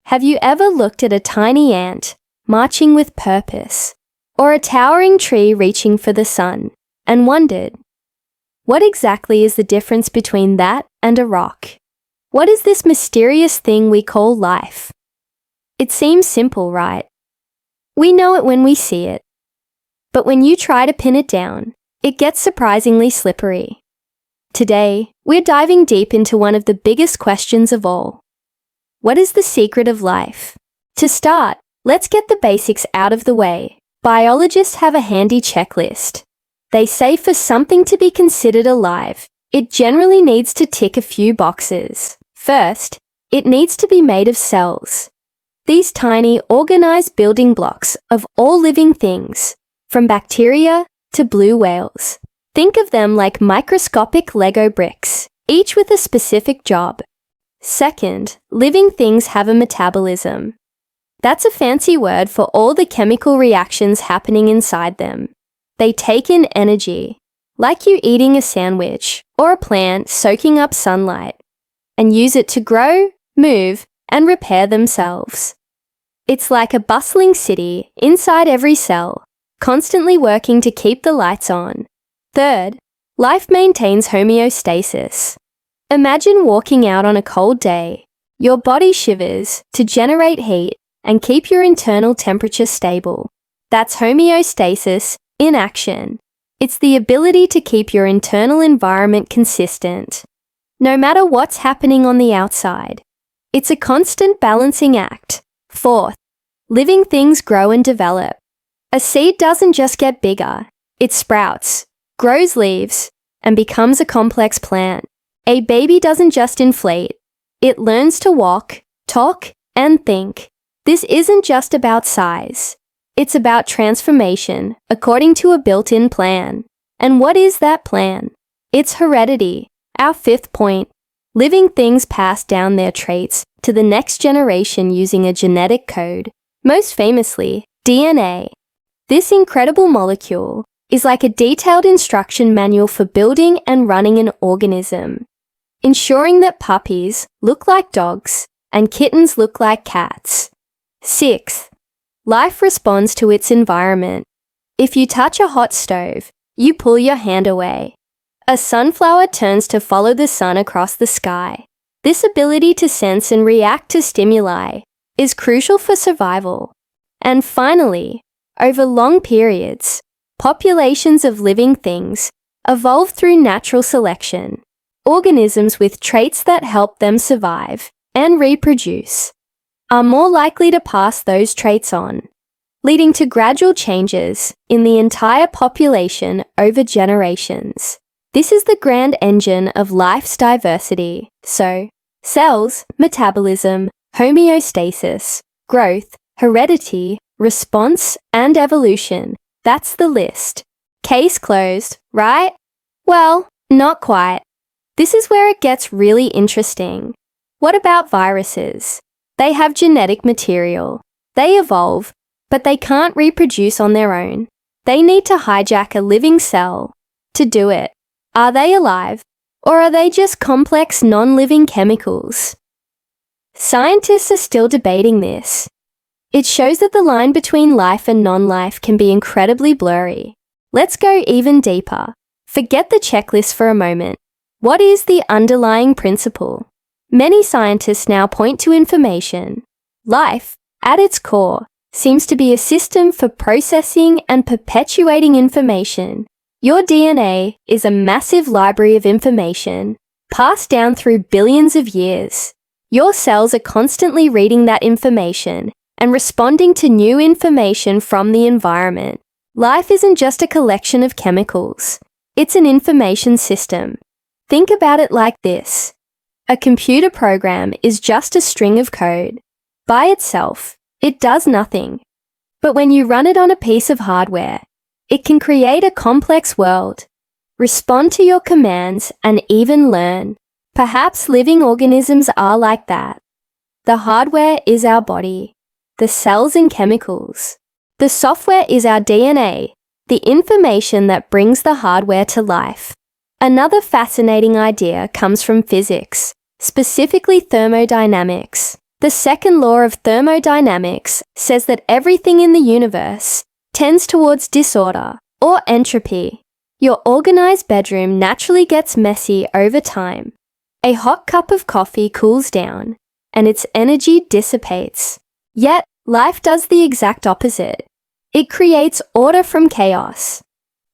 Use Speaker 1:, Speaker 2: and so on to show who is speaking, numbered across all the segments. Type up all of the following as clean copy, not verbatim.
Speaker 1: Have you ever looked at a tiny ant marching with purpose, or a towering tree reaching for the sun, and wondered, what exactly is the difference between that and a rock? What is this mysterious thing we call life? It seems simple, right? We know it when we see it. But when you try to pin it down, it gets surprisingly slippery. Today, we're diving deep into one of the biggest questions of all. What is the secret of life? To start, let's get the basics out of the way. Biologists have a handy checklist. They say for something to be considered alive, it generally needs to tick a few boxes. First, it needs to be made of cells. These tiny, organized building blocks of all living things, from bacteria to blue whales. Think of them like microscopic Lego bricks, each with a specific job. Second, living things have a metabolism. That's a fancy word for all the chemical reactions happening inside them. They take in energy, like you eating a sandwich or a plant soaking up sunlight, and use it to grow, move, and repair themselves. It's like a bustling city inside every cell, constantly working to keep the lights on. Third, life maintains homeostasis. Imagine walking out on a cold day. Your body shivers to generate heat and keep your internal temperature stable. That's homeostasis in action. It's the ability to keep your internal environment consistent, no matter what's happening on the outside. It's a constant balancing act. Fourth, living things grow and develop. A seed doesn't just get bigger, it sprouts, grows leaves, and becomes a complex plant. A baby doesn't just inflate, it learns to walk, talk, and think. This isn't just about size. It's about transformation, according to a built-in plan. And what is that plan? It's heredity, our fifth point. Living things pass down their traits to the next generation using a genetic code, most famously, DNA. This incredible molecule is like a detailed instruction manual for building and running an organism, ensuring that puppies look like dogs and kittens look like cats. Sixth, life responds to its environment. If you touch a hot stove, you pull your hand away. A sunflower turns to follow the sun across the sky. This ability to sense and react to stimuli is crucial for survival. And finally, over long periods, populations of living things evolve through natural selection. Organisms with traits that help them survive and reproduce are more likely to pass those traits on, leading to gradual changes in the entire population over generations. This is the grand engine of life's diversity. So, cells, metabolism, homeostasis, growth, heredity, response, and evolution. That's the list. Case closed, right? Well, not quite. This is where it gets really interesting. What about viruses? They have genetic material. They evolve, but they can't reproduce on their own. They need to hijack a living cell to do it. Are they alive, or are they just complex non-living chemicals? Scientists are still debating this. It shows that the line between life and non-life can be incredibly blurry. Let's go even deeper. Forget the checklist for a moment. What is the underlying principle? Many scientists now point to information. Life, at its core, seems to be a system for processing and perpetuating information. Your DNA is a massive library of information, passed down through billions of years. Your cells are constantly reading that information and responding to new information from the environment. Life isn't just a collection of chemicals. It's an information system. Think about it like this. A computer program is just a string of code. By itself, it does nothing. But when you run it on a piece of hardware, it can create a complex world, respond to your commands, and even learn. Perhaps living organisms are like that. The hardware is our body, the cells and chemicals. The software is our DNA, the information that brings the hardware to life. Another fascinating idea comes from physics, specifically thermodynamics. The second law of thermodynamics says that everything in the universe tends towards disorder or entropy. Your organized bedroom naturally gets messy over time. A hot cup of coffee cools down, and its energy dissipates. Yet, life does the exact opposite. It creates order from chaos.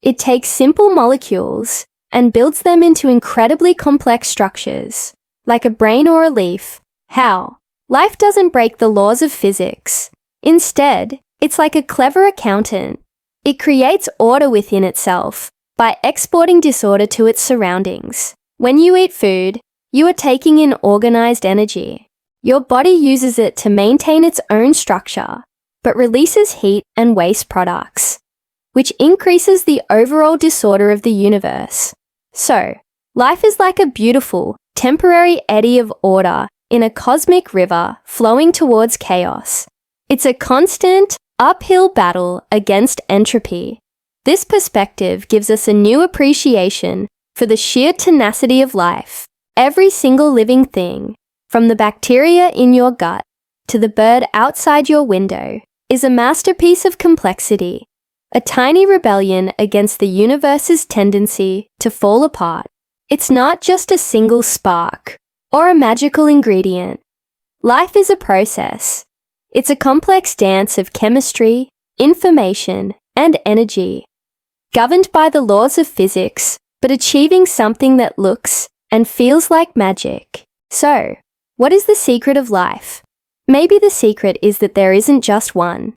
Speaker 1: It takes simple molecules and builds them into incredibly complex structures, like a brain or a leaf. How? Life doesn't break the laws of physics. Instead, it's like a clever accountant. It creates order within itself by exporting disorder to its surroundings. When you eat food, you are taking in organized energy. Your body uses it to maintain its own structure, but releases heat and waste products, which increases the overall disorder of the universe. So, life is like a beautiful, temporary eddy of order in a cosmic river flowing towards chaos. It's a constant, uphill battle against entropy. This perspective gives us a new appreciation for the sheer tenacity of life. Every single living thing, from the bacteria in your gut to the bird outside your window, is a masterpiece of complexity, a tiny rebellion against the universe's tendency to fall apart. It's not just a single spark or a magical ingredient. Life is a process. It's a complex dance of chemistry, information, and energy, governed by the laws of physics, but achieving something that looks and feels like magic. So, what is the secret of life? Maybe the secret is that there isn't just one.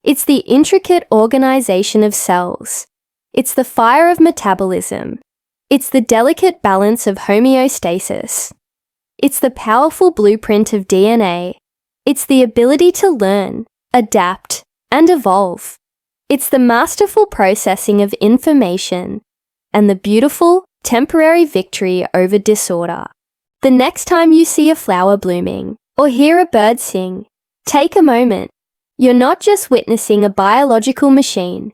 Speaker 1: It's the intricate organization of cells. It's the fire of metabolism. It's the delicate balance of homeostasis. It's the powerful blueprint of DNA. It's the ability to learn, adapt, and evolve. It's the masterful processing of information and the beautiful, temporary victory over disorder. The next time you see a flower blooming or hear a bird sing, take a moment. You're not just witnessing a biological machine.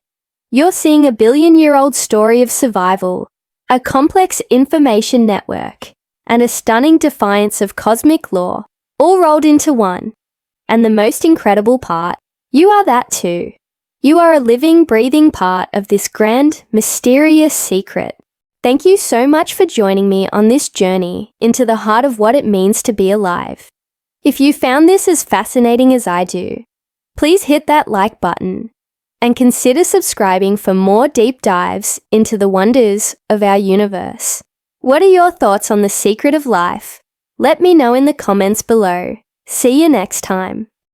Speaker 1: You're seeing a billion-year-old story of survival, a complex information network, and a stunning defiance of cosmic law, all rolled into one. And the most incredible part, you are that too. You are a living, breathing part of this grand, mysterious secret. Thank you so much for joining me on this journey into the heart of what it means to be alive. If you found this as fascinating as I do, please hit that like button and consider subscribing for more deep dives into the wonders of our universe. What are your thoughts on the secret of life? Let me know in the comments below. See you next time.